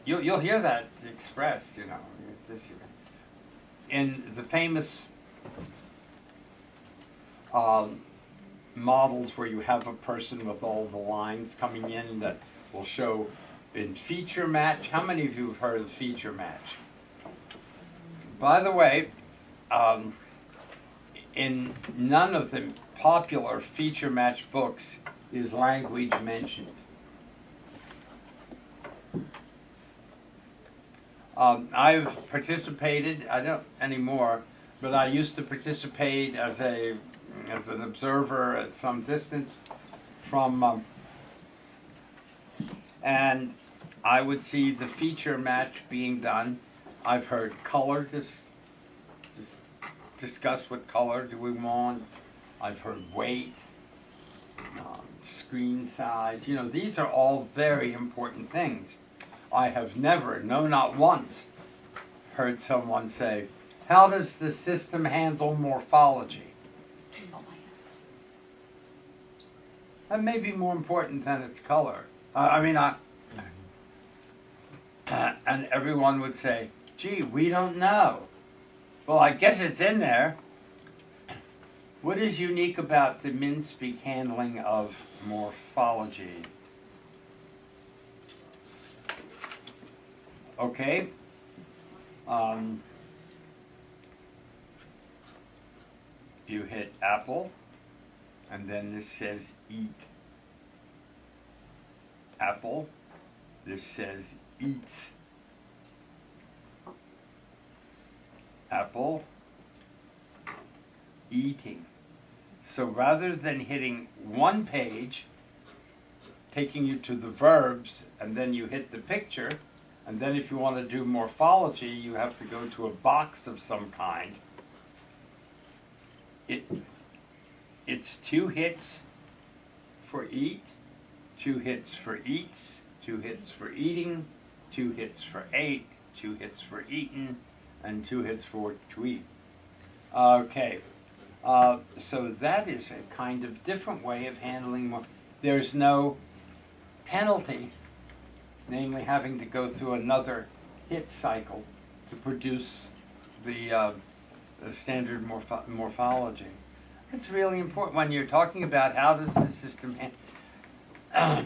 you'll hear that expressed, you know, this, in the famous models where you have a person with all the lines coming in that will show in feature match. How many of you have heard of feature match? By the way, in none of the popular feature match books is language mentioned. I've participated, I don't anymore, but I used to participate as an observer at some distance from, and I would see the feature match being done. I've heard color discussed what color do we want. I've heard weight, screen size. You know, these are all very important things. I have never, no, not once, heard someone say, how does the system handle morphology? That may be more important than its color. And everyone would say, gee, we don't know. Well, I guess it's in there. What is unique about the Minspeak handling of morphology? Okay. You hit Apple, and then this says eat. Apple, this says eats. Apple, eating. So rather than hitting one page, taking you to the verbs, and then you hit the picture, and then if you want to do morphology, you have to go to a box of some kind. It's 2 hits for eat, 2 hits for eats, 2 hits for eating, 2 hits for ate, 2 hits for eaten, and 2 hits for to eat. Okay, so that is a kind of different way of handling more. There's no penalty, namely having to go through another hit cycle to produce the standard morphology. It's really important when you're talking about how does the system handle.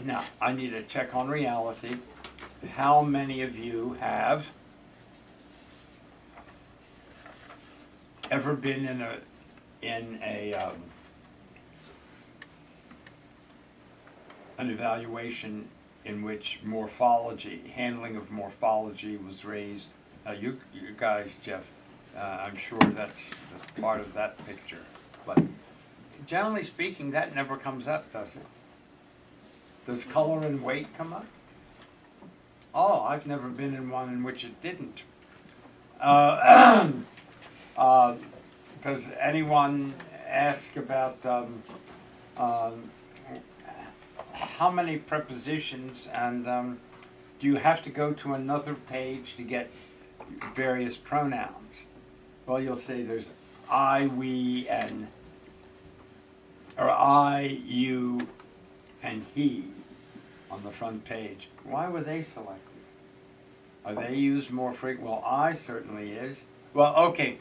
Now, I need to check on reality. How many of you have ever been in an evaluation in which morphology, handling of morphology was raised? You guys, Jeff, I'm sure that's part of that picture. But generally speaking, that never comes up, does it? Does color and weight come up? Oh, I've never been in one in which it didn't. Does anyone ask about how many prepositions, and do you have to go to another page to get various pronouns? Well, you'll say there's I, we, and, or I, you, and he on the front page. Why were they selected? Are they used more frequently? Well, I certainly is. Well, okay.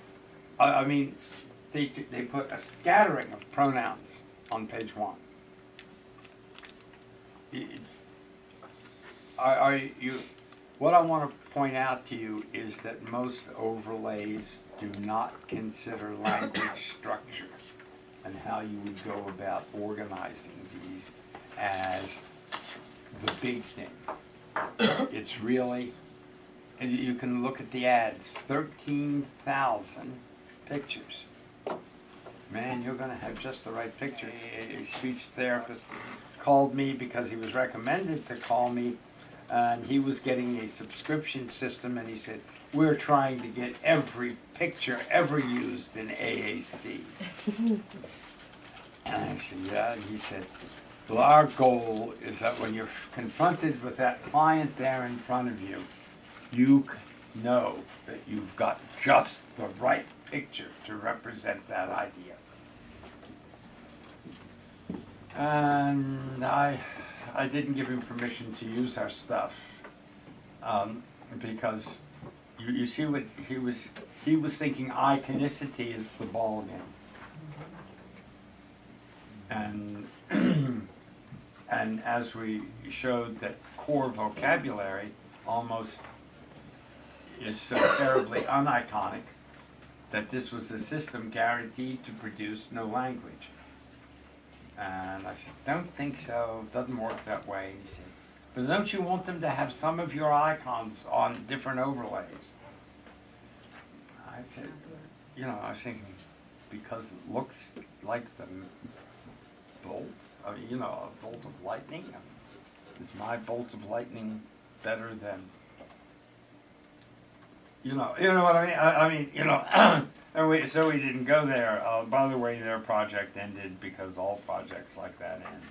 I mean, they put a scattering of pronouns on page 1. What I want to point out to you is that most overlays do not consider language structure and how you would go about organizing these as the big thing. It's really, and you can look at the ads, 13,000 pictures. Man, you're going to have just the right picture. A speech therapist called me because he was recommended to call me, and he was getting a subscription system, and he said, we're trying to get every picture ever used in AAC. And I said, yeah, and he said, well, our goal is that when you're confronted with that client there in front of you, you know that you've got just the right picture to represent that idea. And I didn't give him permission to use our stuff. Because you see what he was thinking iconicity is the ball game. And as we showed that core vocabulary almost is so terribly uniconic that this was a system guaranteed to produce no language. And I said, don't think so, doesn't work that way. He said, but don't you want them to have some of your icons on different overlays? I said, I was thinking, because it looks like the bolt, I mean, a bolt of lightning. Is my bolt of lightning better than, you know what I mean? And so we didn't go there. By the way, their project ended because all projects like that end.